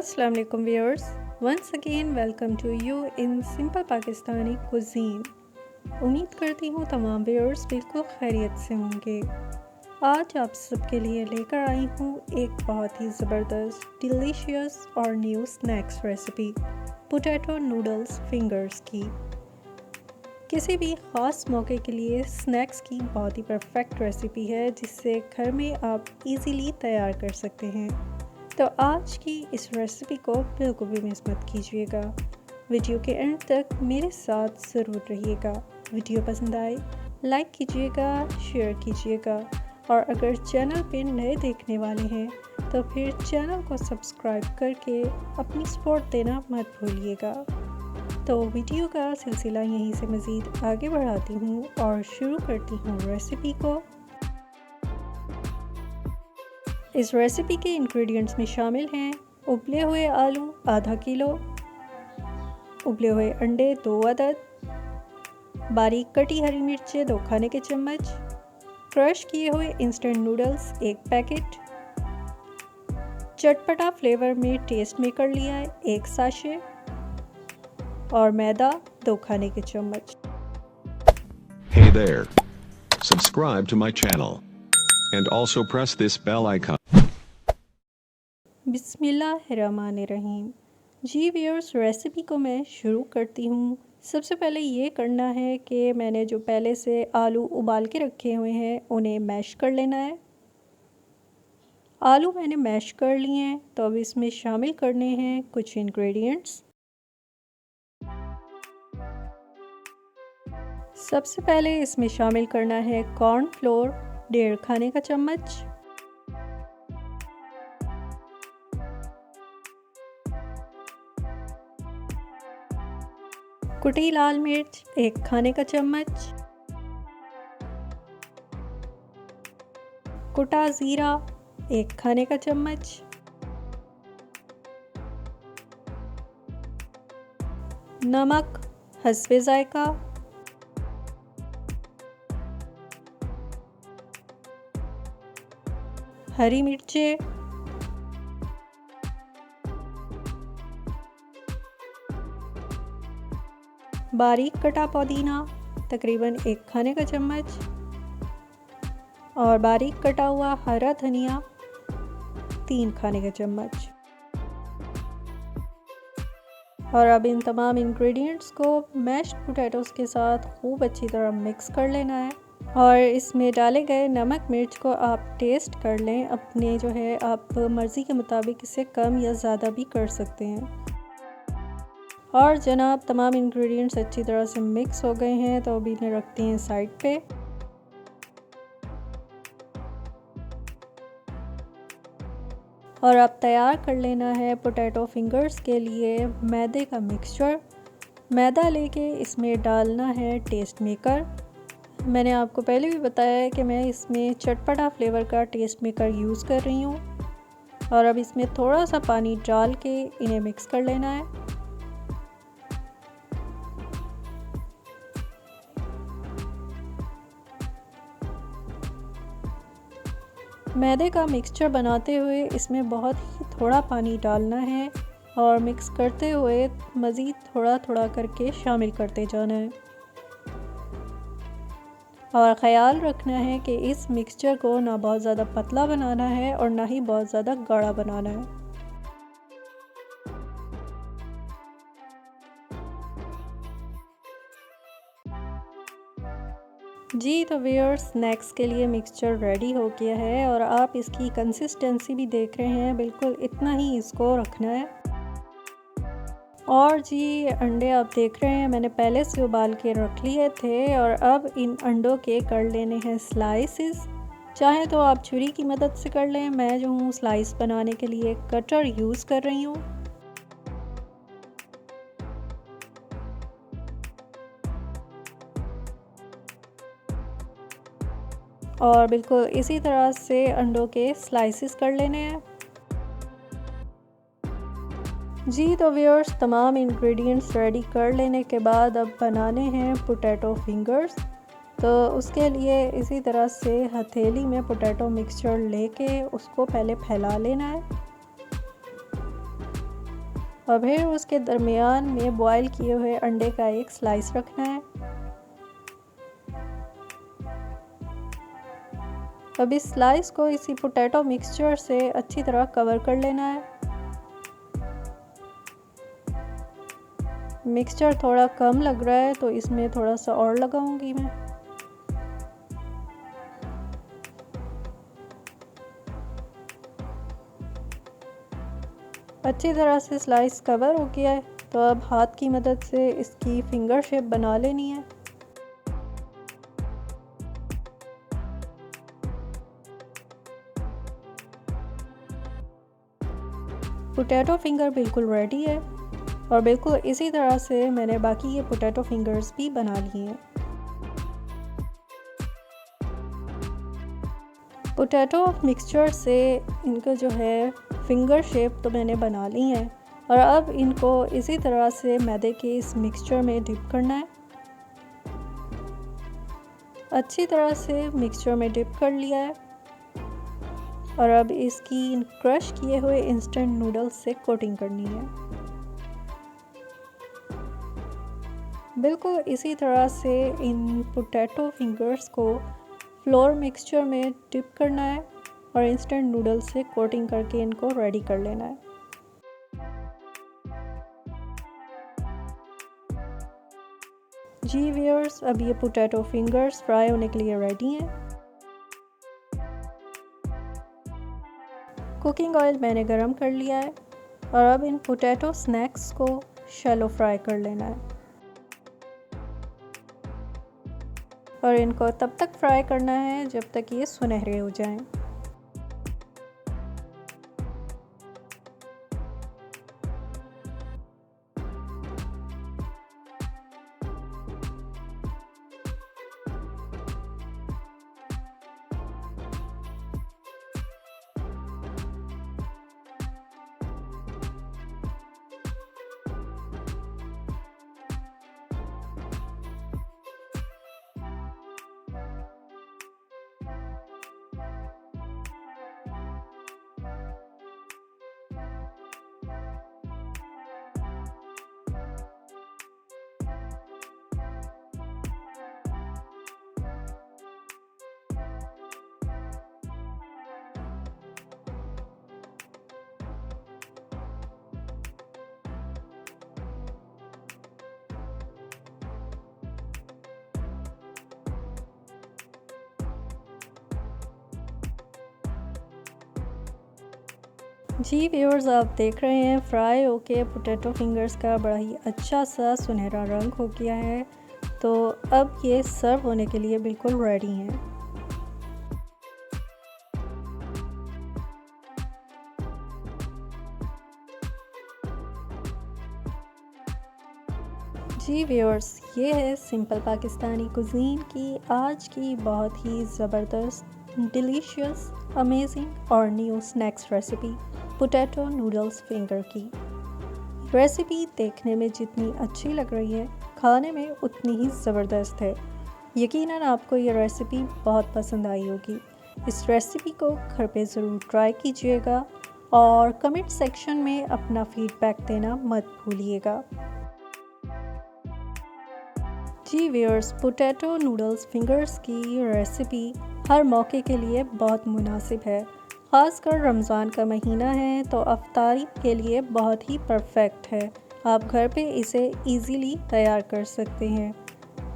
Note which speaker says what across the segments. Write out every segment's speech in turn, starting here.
Speaker 1: Assalamu alaikum viewers. Once again welcome to you in Simple Pakistani Cuisine. उम्मीद करती हूँ तमाम व्यूअर्स बिल्कुल खैरियत से होंगे। आज आप सबके लिए लेकर आई हूँ एक बहुत ही ज़बरदस्त, डिलीशियस और new snacks recipe potato noodles fingers की। किसी भी ख़ास मौके के लिए स्नैक्स की बहुत ही परफेक्ट रेसिपी है जिससे घर में आप इजीली तैयार कर सकते हैं। तो आज की इस रेसिपी को बिल्कुल भी मिस मत कीजिएगा। वीडियो के एंड तक मेरे साथ ज़रूर रहिएगा। वीडियो पसंद आए लाइक कीजिएगा, शेयर कीजिएगा और अगर चैनल पे नए देखने वाले हैं तो फिर चैनल को सब्सक्राइब करके अपनी सपोर्ट देना मत भूलिएगा। तो वीडियो का सिलसिला यहीं से मज़ीद आगे बढ़ाती हूँ और शुरू करती हूँ रेसिपी को। इस रेसिपी के इंग्रेडिएंट्स में शामिल हैं उबले हुए आलू आधा किलो, उबले हुए अंडे 2 अदद, बारीक कटी हरी मिर्चें 2 खाने के चम्मच, क्रश किए हुए इंस्टेंट नूडल्स 1 पैकेट, चटपटा फ्लेवर में टेस्ट मेकर लिया है 1 साशे और मैदा 2 खाने के चम्मच।
Speaker 2: Hey there. Subscribe to my channel and also press this bell icon.
Speaker 1: बिस्मिल्लाहिर्रहमानिर्रहीम। जी व्यूअर्स, रेसिपी को मैं शुरू करती हूँ। सबसे पहले ये करना है कि मैंने जो पहले से आलू उबाल के रखे हुए हैं उन्हें मैश कर लेना है। आलू मैंने मैश कर लिए हैं तो अब इसमें शामिल करने हैं कुछ इंग्रेडिएंट्स। सबसे पहले इसमें शामिल करना है कॉर्नफ्लोर 1.5 खाने का चम्मच, कुटी लाल मिर्च 1 खाने का चम्मच, कुटा ज़ीरा 1 खाने का चम्मच, नमक हस्बे ज़ायका, हरी मिर्चें, बारीक कटा पुदीना तकरीबन 1 खाने का चम्मच और बारीक कटा हुआ हरा धनिया 3 खाने का चम्मच। और अब इन तमाम इंग्रेडिएंट्स को मैश्ड पोटैटोज़ के साथ खूब अच्छी तरह मिक्स कर लेना है और इसमें डाले गए नमक मिर्च को आप टेस्ट कर लें। अपने जो है आप मर्ज़ी के मुताबिक इसे कम या ज़्यादा भी कर सकते हैं। और जनाब तमाम इंग्रेडिएंट्स अच्छी तरह से मिक्स हो गए हैं तो अभी इन्हें रखते हैं साइड पे। और अब तैयार कर लेना है पोटैटो फिंगर्स के लिए मैदे का मिक्सचर। मैदा लेके इसमें डालना है टेस्ट मेकर। मैंने आपको पहले भी बताया है कि मैं इसमें चटपटा फ्लेवर का टेस्ट मेकर यूज़ कर रही हूँ। और अब इसमें थोड़ा सा पानी डाल के इन्हें मिक्स कर लेना है। मैदे का मिक्सचर बनाते हुए इसमें बहुत ही थोड़ा पानी डालना है और मिक्स करते हुए मज़ीद थोड़ा थोड़ा करके शामिल करते जाना है। और ख़याल रखना है कि इस मिक्सचर को ना बहुत ज़्यादा पतला बनाना है और ना ही बहुत ज़्यादा गाढ़ा बनाना है। जी तो व्यूअर्स, स्नैक्स के लिए मिक्सचर रेडी हो गया है और आप इसकी कंसिस्टेंसी भी देख रहे हैं, बिल्कुल इतना ही इसको रखना है। और जी अंडे आप देख रहे हैं मैंने पहले से उबाल के रख लिए थे और अब इन अंडों के कर लेने हैं स्लाइसेस। चाहे तो आप छुरी की मदद से कर लें, मैं जो हूँ स्लाइस बनाने के लिए कटर यूज़ कर रही हूँ। और बिल्कुल इसी तरह से अंडों के स्लाइसेस कर लेने हैं। जी तो व्यूअर्स, तमाम इंग्रेडिएंट्स रेडी कर लेने के बाद अब बनाने हैं पोटैटो फिंगर्स। तो उसके लिए इसी तरह से हथेली में पोटैटो मिक्सचर लेके उसको पहले फैला लेना है। और फिर उसके दरमियान में बॉईल किए हुए अंडे का एक स्लाइस रखना है। अब इस स्लाइस को इसी पोटैटो मिक्सचर से अच्छी तरह कवर कर लेना है। मिक्सचर थोड़ा कम लग रहा है तो इसमें थोड़ा सा और लगाऊंगी मैं। अच्छी तरह से स्लाइस कवर हो गया है तो अब हाथ की मदद से इसकी फिंगर शेप बना लेनी है। पोटैटो फिंगर बिल्कुल रेडी है और बिल्कुल इसी तरह से मैंने बाकी ये पोटैटो फिंगर्स भी बना लिए हैं। पोटैटो मिक्सचर से इनको जो है फिंगर शेप तो मैंने बना ली है और अब इनको इसी तरह से मैदे के इस मिक्सचर में डिप करना है। अच्छी तरह से मिक्सचर में डिप कर लिया है और अब इसकी क्रश किए हुए इंस्टेंट नूडल्स से कोटिंग करनी है। बिल्कुल इसी तरह से इन पोटैटो फिंगर्स को फ्लोर मिक्सचर में डिप करना है और इंस्टेंट नूडल्स से कोटिंग करके इनको रेडी कर लेना है। जी व्यूअर्स, अब ये पोटैटो फिंगर्स फ्राई होने के लिए रेडी हैं। कुकिंग ऑयल मैंने गरम कर लिया है और अब इन पोटैटो स्नैक्स को शैलो फ्राई कर लेना है और इनको तब तक फ्राई करना है जब तक ये सुनहरे हो जाएं। जी व्यूअर्स, आप देख रहे हैं फ्राई होके पोटैटो फिंगर्स का बड़ा ही अच्छा सा सुनहरा रंग हो गया है। तो अब ये सर्व होने के लिए बिल्कुल रेडी हैं। जी व्यूअर्स, ये है सिंपल पाकिस्तानी कुजीन की आज की बहुत ही ज़बरदस्त, डिलीशियस, अमेजिंग और new snacks recipe potato noodles finger की। रेसिपी देखने में जितनी अच्छी लग रही है, खाने में उतनी ही ज़बरदस्त है। यकीनन आपको ये रेसिपी बहुत पसंद आई होगी। इस रेसिपी को घर पे ज़रूर ट्राई कीजिएगा और कमेंट सेक्शन में अपना फीडबैक देना मत भूलिएगा। जी व्यूअर्स, पोटैटो नूडल्स फिंगर्स की रेसिपी हर मौके के लिए बहुत मुनासिब है। ख़ासकर रमज़ान का महीना है तो अफ्तारी के लिए बहुत ही परफेक्ट है। आप घर पे इसे इजीली तैयार कर सकते हैं।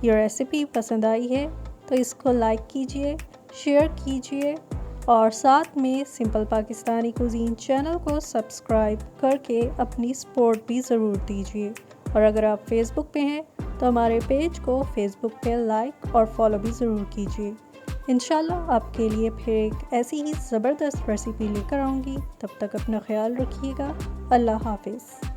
Speaker 1: ये रेसिपी पसंद आई है तो इसको लाइक कीजिए, शेयर कीजिए और साथ में सिंपल पाकिस्तानी कुजीन चैनल को सब्सक्राइब करके अपनी सपोर्ट भी ज़रूर दीजिए। और अगर आप फेसबुक पे हैं तो हमारे पेज को फेसबुक पे लाइक और फॉलो भी ज़रूर कीजिए। इंशाल्लाह आपके लिए फिर एक ऐसी ही ज़बरदस्त रेसिपी लेकर आऊँगी। तब तक अपना ख्याल रखिएगा। अल्लाह हाफिज़।